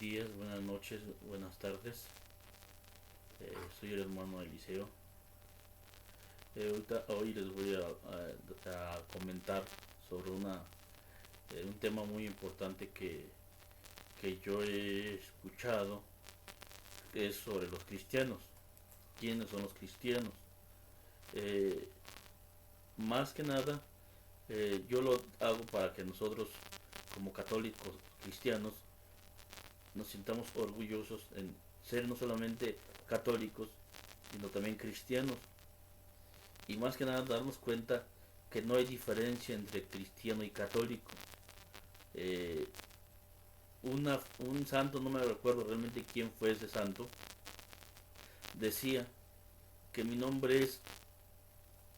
días, buenas noches, buenas tardes. Soy el hermano Eliseo. Hoy les voy a comentar sobre un tema muy importante que yo he escuchado, que es sobre los cristianos. ¿Quiénes son los cristianos? Eh, Más que nada, yo lo hago para que nosotros, como católicos cristianos, nos sintamos orgullosos en ser no solamente católicos, sino también cristianos. Y más que nada darnos cuenta que no hay diferencia entre cristiano y católico. Eh, un santo, no me recuerdo realmente quién fue ese santo, decía que mi nombre es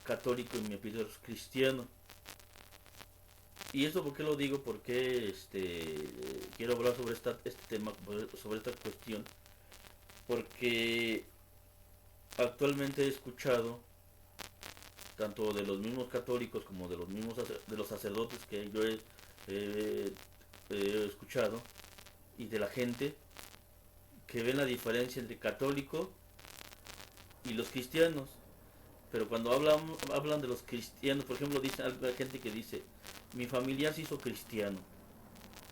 católico y mi apellido es cristiano. Y eso por qué lo digo, porque quiero hablar sobre este tema, sobre esta cuestión, porque actualmente he escuchado tanto de los mismos católicos como de de los sacerdotes que yo he escuchado, y de la gente, que ven la diferencia entre católico y los cristianos. Pero cuando hablan de los cristianos, por ejemplo, dice hay gente que dice: mi familia se hizo cristiano,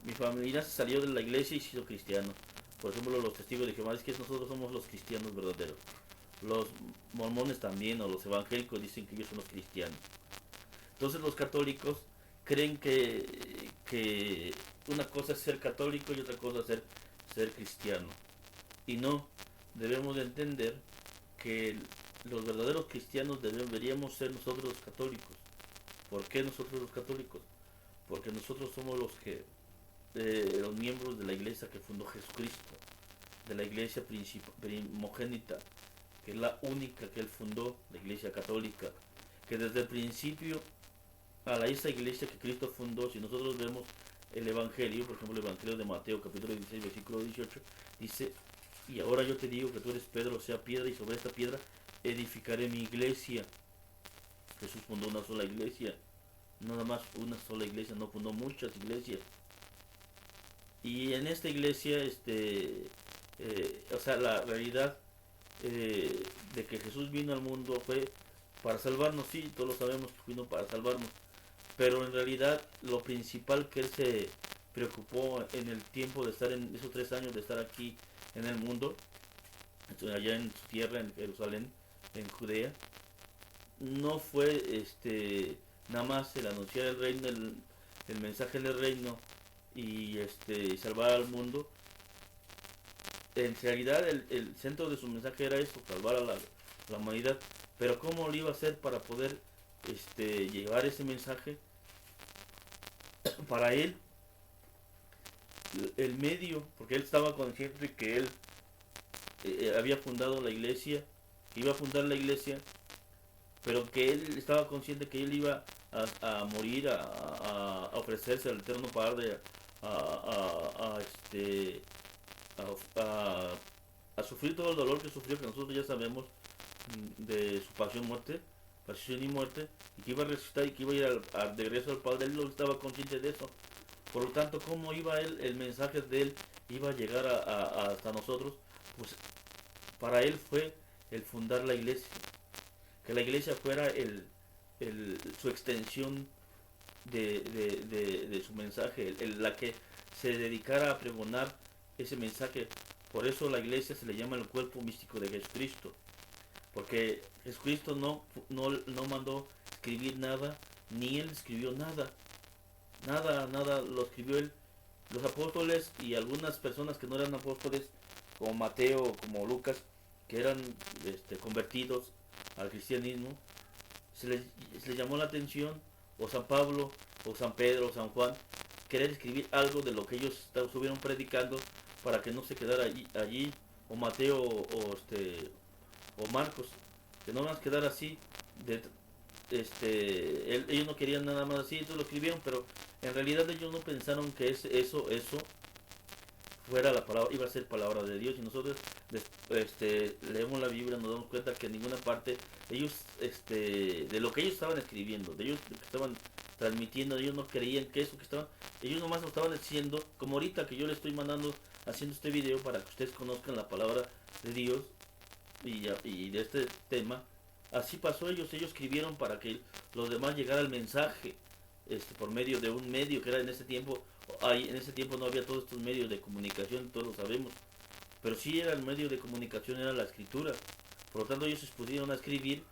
mi familia se salió de la iglesia y se hizo cristiano. Por ejemplo, los testigos de Jehová, es que nosotros somos los cristianos verdaderos. Los mormones también, o los evangélicos, dicen que ellos son los cristianos. Entonces los católicos creen que una cosa es ser católico y otra cosa es ser cristiano. Y no, debemos de entender que los verdaderos cristianos deberíamos ser nosotros los católicos. ¿Por qué nosotros los católicos? Porque nosotros somos los miembros de la iglesia que fundó Jesucristo, de la iglesia primogénita, que es la única que él fundó, la iglesia católica, que desde el principio esa iglesia que Cristo fundó, si nosotros vemos el Evangelio, por ejemplo el Evangelio de Mateo capítulo 16 versículo 18, dice: y ahora yo te digo que tú eres Pedro, sea piedra, y sobre esta piedra edificaré mi iglesia. Jesús fundó una sola iglesia, nada más una sola iglesia, no fundó muchas iglesias. Y en esta iglesia, o sea, la realidad de que Jesús vino al mundo fue para salvarnos, sí, todos lo sabemos que vino para salvarnos, pero en realidad lo principal que él se preocupó en el tiempo de estar en esos 3 años de estar aquí en el mundo, allá en su tierra, en Jerusalén, en Judea, no fue nada más el anunciar el reino, el mensaje del reino y salvar al mundo. En realidad el centro de su mensaje era eso: salvar a la humanidad. Pero cómo lo iba a hacer para poder llevar ese mensaje. Para él, el medio, porque él estaba consciente de que él había fundado la iglesia, que iba a fundar la iglesia, pero que él estaba consciente que él iba a morir, a ofrecerse al eterno Padre, a, a, a, este, a, a, a sufrir todo el dolor que sufrió, que nosotros ya sabemos, de su pasión y muerte, y que iba a resucitar y que iba a ir de regreso al Padre. Él no estaba consciente de eso. Por lo tanto, ¿cómo iba él, el mensaje de él iba a llegar hasta nosotros? Pues para él fue el fundar la iglesia, que la iglesia fuera su extensión de su mensaje, la que se dedicara a pregonar ese mensaje. Por eso la iglesia se le llama el cuerpo místico de Jesucristo, porque Jesucristo no mandó escribir nada, ni él escribió nada, nada lo escribió él. Los apóstoles y algunas personas que no eran apóstoles, como Mateo, como Lucas, que eran convertidos al cristianismo, se les llamó la atención, o San Pablo, o San Pedro, o San Juan, querer escribir algo de lo que ellos estuvieron predicando, para que no se quedara allí, o Mateo, o Marcos, que no van a quedar así. De, ellos no querían nada más así, entonces lo escribieron, pero en realidad ellos no pensaron que eso fuera la palabra, iba a ser palabra de Dios. Y nosotros leemos la Biblia, nos damos cuenta que en ninguna parte ellos, de lo que ellos estaban escribiendo, de ellos que estaban transmitiendo, ellos no creían que eso que estaban, ellos nomás lo estaban diciendo, como ahorita que yo le estoy mandando, haciendo este video para que ustedes conozcan la palabra de Dios y de este tema. Así pasó, ellos escribieron para que los demás llegara el mensaje, por medio de un medio que era en ese tiempo, en ese tiempo no había todos estos medios de comunicación, todos lo sabemos, pero sí era el medio de comunicación, era la escritura. Por lo tanto ellos pudieron escribir,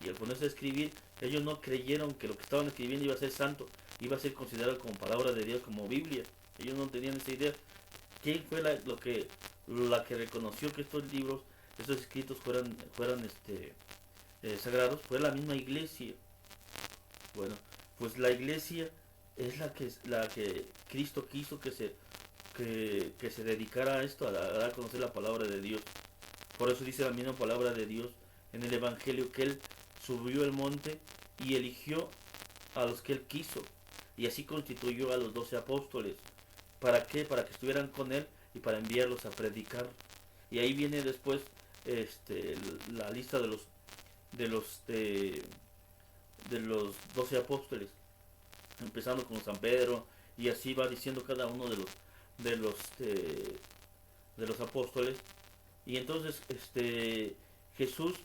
y al ponerse a escribir, ellos no creyeron que lo que estaban escribiendo iba a ser santo, iba a ser considerado como palabra de Dios, como Biblia. Ellos no tenían esa idea. ¿Quién fue la que reconoció que estos libros, estos escritos fueran sagrados? Fue la misma iglesia. Bueno, pues la iglesia es la que Cristo quiso que se dedicara a esto, a dar a conocer la palabra de Dios. Por eso dice la misma palabra de Dios en el Evangelio que Él subió el monte y eligió a los que Él quiso. Y así constituyó a los 12 apóstoles. ¿Para qué? Para que estuvieran con Él y para enviarlos a predicar. Y ahí viene después la lista de los 12 apóstoles, empezando con San Pedro, y así va diciendo cada uno de los apóstoles. Y entonces Jesús,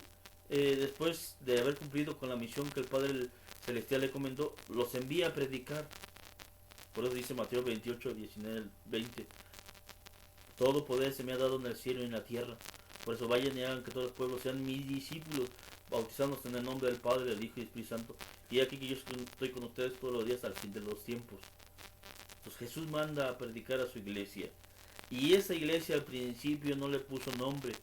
después de haber cumplido con la misión que el Padre Celestial le encomendó, los envía a predicar. Por eso dice Mateo 28, 19, 20: todo poder se me ha dado en el cielo y en la tierra. Por eso vayan y hagan que todos los pueblos sean mis discípulos, bautizándose en el nombre del Padre, del Hijo y del Espíritu Santo. Y aquí que yo estoy con ustedes todos los días al fin de los tiempos. Entonces Jesús manda a predicar a su iglesia. Y esa iglesia al principio no le puso nombre.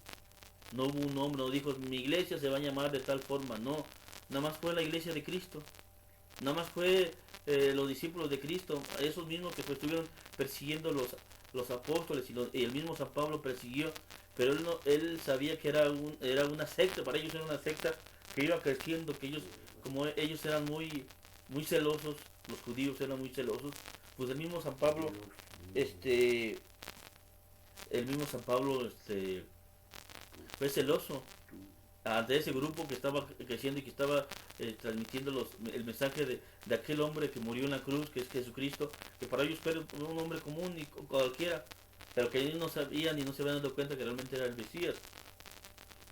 No hubo un nombre, no dijo mi iglesia se va a llamar de tal forma. No, nada más fue la iglesia de Cristo. Nada más fue los discípulos de Cristo, esos mismos que estuvieron persiguiendo los apóstoles, y el mismo San Pablo persiguió, pero él sabía que era una secta. Para ellos era una secta que iba creciendo, que como ellos eran muy, muy celosos, los judíos eran muy celosos, pues el mismo San Pablo, fue celoso ante ese grupo que estaba creciendo y que estaba transmitiendo el mensaje de aquel hombre que murió en la cruz, que es Jesucristo, que para ellos fue un hombre común y cualquiera, pero que ellos no sabían y no se habían dado cuenta que realmente era el Mesías.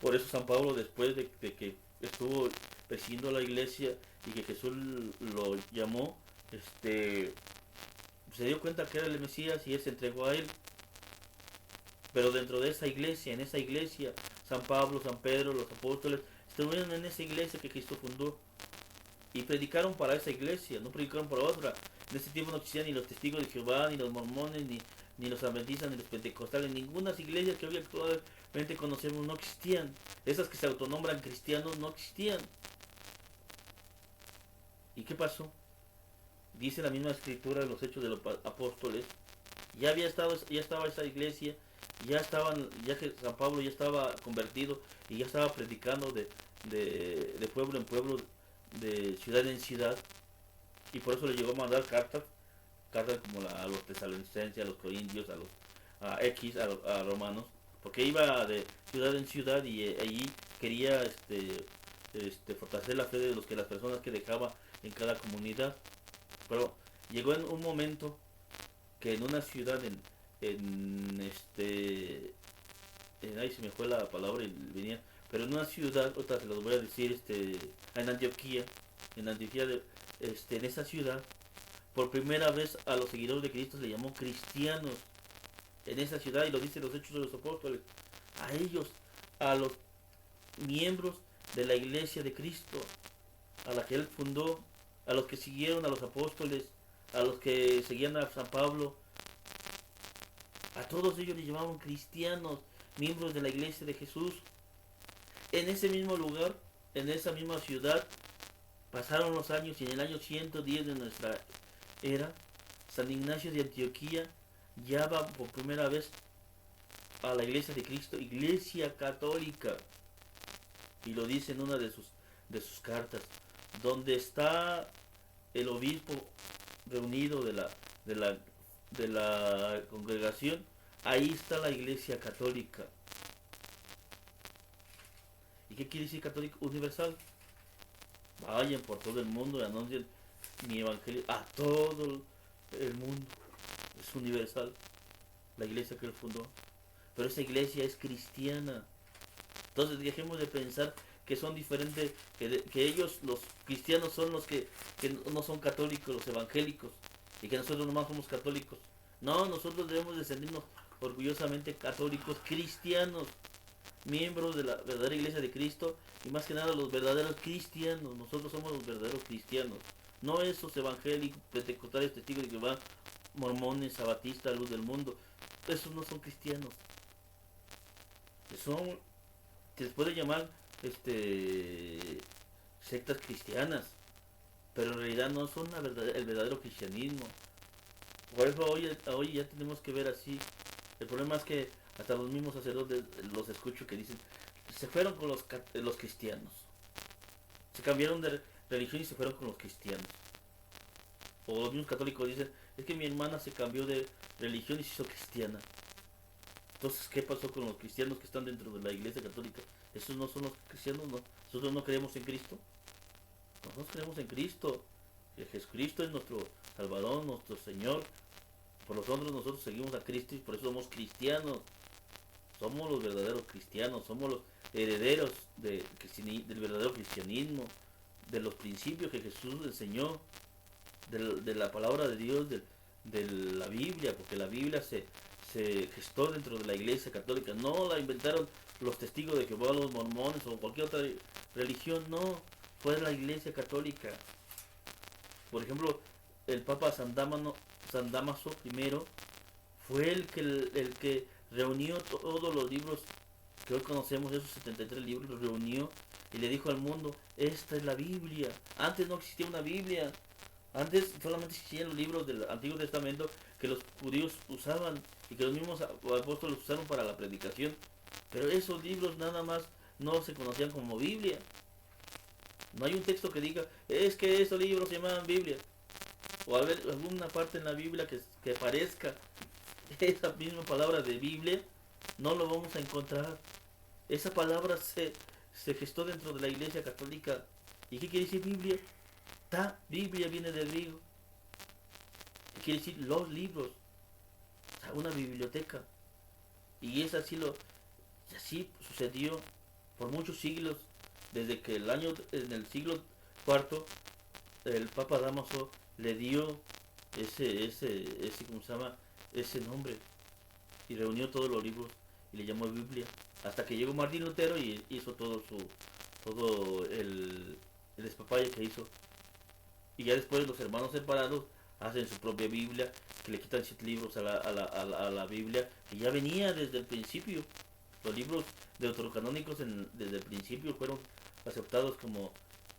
Por eso San Pablo, después de que estuvo persiguiendo a la iglesia y que Jesús lo llamó, se dio cuenta que era el Mesías y él se entregó a él. Pero dentro de esa iglesia, en esa iglesia, San Pablo, San Pedro, los apóstoles, estuvieron en esa iglesia que Cristo fundó. Y predicaron para esa iglesia, no predicaron para otra. En ese tiempo no existían ni los testigos de Jehová, ni los mormones, ni los adventistas, ni los pentecostales. Ninguna iglesias que hoy actualmente conocemos no existían. Esas que se autonombran cristianos no existían. ¿Y qué pasó? Dice la misma escritura de los Hechos de los Apóstoles. Ya estaba esa iglesia. Ya que San Pablo ya estaba convertido y ya estaba predicando de pueblo en pueblo, de ciudad en ciudad, y por eso le llegó a mandar cartas como a los tesalonicenses, a los corintios, a romanos, porque iba de ciudad en ciudad y allí quería fortalecer la fe de las personas que dejaba en cada comunidad. Pero llegó en un momento que en una ciudad ahí se me fue la palabra y venía, pero en una ciudad, otra se los voy a decir, en Antioquía, en esa ciudad, por primera vez a los seguidores de Cristo se le llamó cristianos en esa ciudad, y lo dicen los Hechos de los Apóstoles. A ellos, a los miembros de la iglesia de Cristo, a la que él fundó, a los que siguieron a los apóstoles, a los que seguían a San Pablo, a todos ellos les llamaban cristianos, miembros de la iglesia de Jesús. En ese mismo lugar, en esa misma ciudad, pasaron los años y en el año 110 de nuestra era, San Ignacio de Antioquía llama por primera vez a la iglesia de Cristo, iglesia católica. Y lo dice en una de sus cartas, donde está el obispo reunido de la congregación, ahí está la iglesia católica. ¿Y qué quiere decir católico? Universal. Vayan por todo el mundo y anuncien mi evangelio a todo el mundo. Es universal, la iglesia que él fundó. Pero esa iglesia es cristiana. Entonces dejemos de pensar que son diferentes, que ellos, los cristianos, son los que no son católicos, los evangélicos, y que nosotros nomás somos católicos. No, nosotros debemos de sentirnos orgullosamente católicos, cristianos, miembros de la verdadera iglesia de Cristo, y más que nada los verdaderos cristianos. Nosotros somos los verdaderos cristianos. No esos evangélicos, pentecostales, testigos de Jehová, mormones, sabatistas, luz del mundo. Esos no son cristianos. Son, se les puede llamar sectas cristianas, pero en realidad no son el verdadero cristianismo. Por eso hoy ya tenemos que ver así. El problema es que hasta los mismos sacerdotes los escucho que dicen, se fueron con los cristianos. Se cambiaron de religión y se fueron con los cristianos. O los mismos católicos dicen, es que mi hermana se cambió de religión y se hizo cristiana. Entonces, ¿qué pasó con los cristianos que están dentro de la iglesia católica? ¿Esos no son los cristianos? ¿No? ¿Nosotros no creemos en Cristo? Nosotros creemos en Cristo. Que Jesucristo es nuestro Salvador, nuestro Señor. Por nosotros seguimos a Cristo y por eso somos cristianos. Somos los verdaderos cristianos, somos los herederos del verdadero cristianismo, de los principios que Jesús enseñó, de la palabra de Dios, de la Biblia, porque la Biblia se gestó dentro de la iglesia católica. No la inventaron los testigos de Jehová, los mormones o cualquier otra religión, no, fue la iglesia católica. Por ejemplo, el Papa San Damaso I fue el que reunió todos los libros que hoy conocemos, esos 73 libros, los reunió y le dijo al mundo, esta es la Biblia. Antes no existía una Biblia. Antes solamente existían los libros del Antiguo Testamento que los judíos usaban y que los mismos apóstoles usaron para la predicación. Pero esos libros nada más no se conocían como Biblia. No hay un texto que diga, es que esos libros se llamaban Biblia. O alguna parte en la Biblia que aparezca esa misma palabra de Biblia, no lo vamos a encontrar. Esa palabra se gestó dentro de la iglesia católica. ¿Y qué quiere decir Biblia? Biblia viene del griego. ¿Qué quiere decir? Los libros. O sea, una biblioteca. Y así sucedió por muchos siglos. Desde que en el siglo IV, el Papa Damaso le dio ¿cómo se llama? Ese nombre. Y reunió todos los libros y le llamó Biblia. Hasta que llegó Martín Lutero y hizo todo el despapalle que hizo. Y ya después los hermanos separados hacen su propia Biblia, que le quitan 7 libros a la Biblia, que ya venía desde el principio. Los libros deuterocanónicos desde el principio fueron aceptados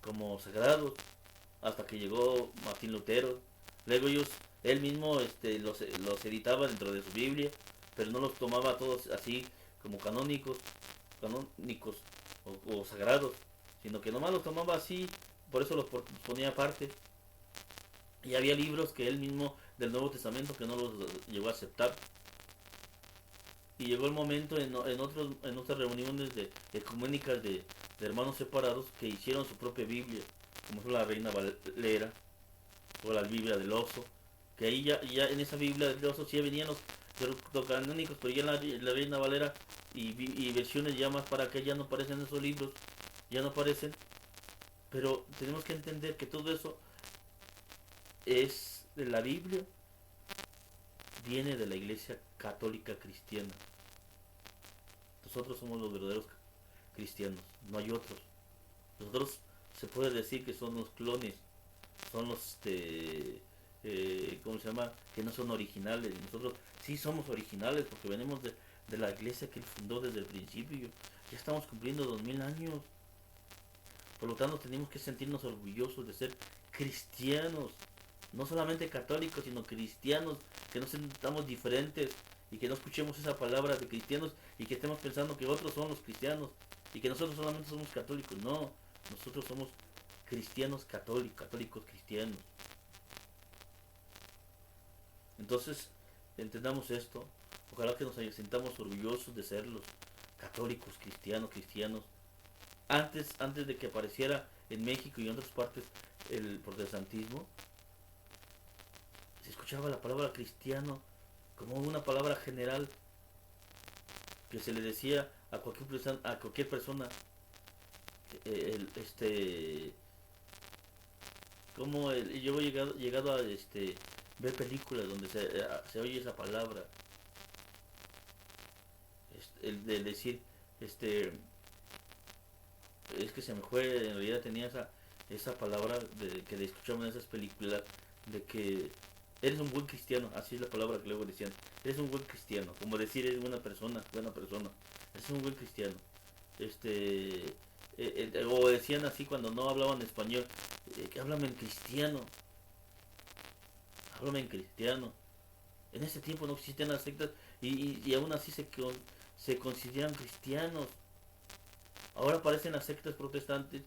como sagrados, hasta que llegó Martín Lutero. Luego él mismo los editaba dentro de su Biblia, pero no los tomaba todos así como canónicos o sagrados, sino que nomás los tomaba así, por eso los ponía aparte. Y había libros que él mismo del Nuevo Testamento que no los llegó a aceptar. Y llegó el momento en otras reuniones ecuménicas de hermanos separados que hicieron su propia Biblia, como fue la Reina Valera o la Biblia del Oso, que ahí ya en esa Biblia del Oso sí venían los canónicos, pero ya en la Reina Valera y versiones ya más para que ya no aparecen esos libros, ya no aparecen. Pero tenemos que entender que todo eso es de la Biblia, viene de la iglesia católica cristiana. Nosotros somos los verdaderos cristianos, no hay otros. Nosotros se puede decir que son los clones, son los ¿cómo se llama? Que no son originales. Nosotros sí somos originales porque venimos de la iglesia que él fundó desde el principio. Ya estamos cumpliendo 2000 años. Por lo tanto tenemos que sentirnos orgullosos de ser cristianos. No solamente católicos, sino cristianos, que no sintamos diferentes y que no escuchemos esa palabra de cristianos y que estemos pensando que otros son los cristianos y que nosotros solamente somos católicos. No, nosotros somos cristianos católicos cristianos. Entonces, entendamos esto. Ojalá que nos sintamos orgullosos de ser los católicos cristianos. Antes de que apareciera en México y en otras partes el protestantismo, se escuchaba la palabra cristiano como una palabra general que se le decía a cualquier persona, como yo he llegado a ver películas donde se oye esa palabra, el de decir, este, es que se me fue, en realidad tenía esa palabra que le escuchamos en esas películas, de que eres un buen cristiano, así es la palabra que luego decían, eres un buen cristiano, como decir eres buena persona, eres un buen cristiano, o decían así cuando no hablaban español, que háblame en cristiano, háblame en cristiano. En ese tiempo no existían las sectas y aún así se consideran cristianos. Ahora aparecen las sectas protestantes.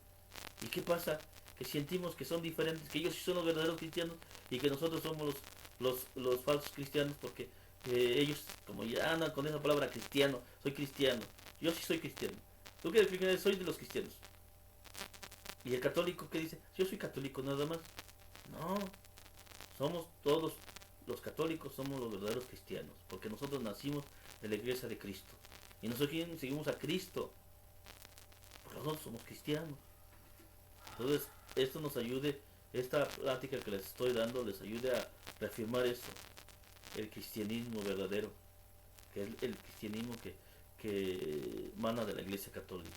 ¿Y qué pasa? Que sentimos que son diferentes, que ellos sí son los verdaderos cristianos y que nosotros somos los falsos cristianos porque ellos, como ya andan con esa palabra cristiano, soy cristiano. Yo sí soy cristiano. ¿Tú qué defines? Soy de los cristianos. ¿Y el católico qué dice? Yo soy católico nada más. No, somos todos los católicos, somos los verdaderos cristianos, porque nosotros nacimos de la iglesia de Cristo. Y nosotros seguimos a Cristo, porque nosotros somos cristianos. Entonces, esto nos ayude, esta plática que les estoy dando, les ayude a reafirmar eso, el cristianismo verdadero, que es el cristianismo que mana de la iglesia católica.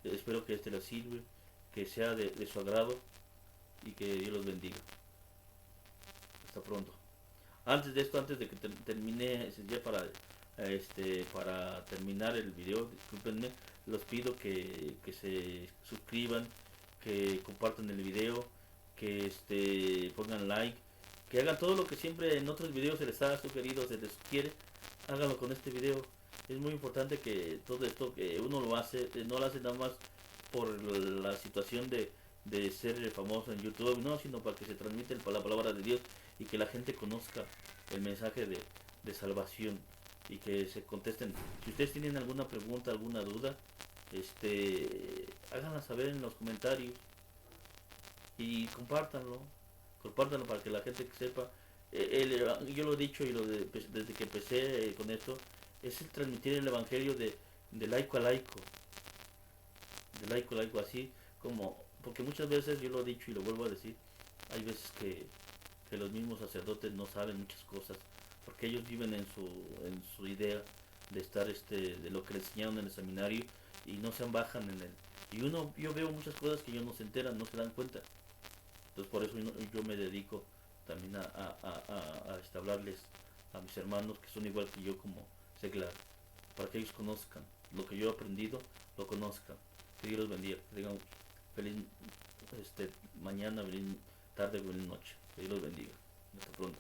Espero que este les sirva, que sea de su agrado y que Dios los bendiga. Hasta pronto. Antes de esto, antes de que termine, ya para terminar el video, discúlpenme, los pido que se suscriban, que compartan el video, que pongan like, que hagan todo lo que siempre en otros videos se les ha sugerido, se les sugiere, háganlo con este video. Es muy importante que todo esto que uno lo hace, no lo hace nada más por la situación de ser famoso en YouTube, no, sino para que se transmita la palabra de Dios y que la gente conozca el mensaje de salvación y que se contesten. Si ustedes tienen alguna pregunta, alguna duda, háganla saber en los comentarios y compártanlo para que la gente sepa. Yo lo he dicho y desde que empecé con esto, es el transmitir el evangelio de laico a laico, de laico a laico, así como, porque muchas veces yo lo he dicho y lo vuelvo a decir, hay veces que los mismos sacerdotes no saben muchas cosas, porque ellos viven en su idea de estar de lo que les enseñaron en el seminario y no se bajan en él. Y yo veo muchas cosas que ellos no se enteran, no se dan cuenta. Entonces por eso yo me dedico también a hablarles a mis hermanos que son igual que yo como seglar, para que ellos conozcan lo que yo he aprendido, lo conozcan. Que Dios los bendiga, que tengan feliz mañana, feliz tarde, feliz noche. Que Dios los bendiga. Hasta pronto.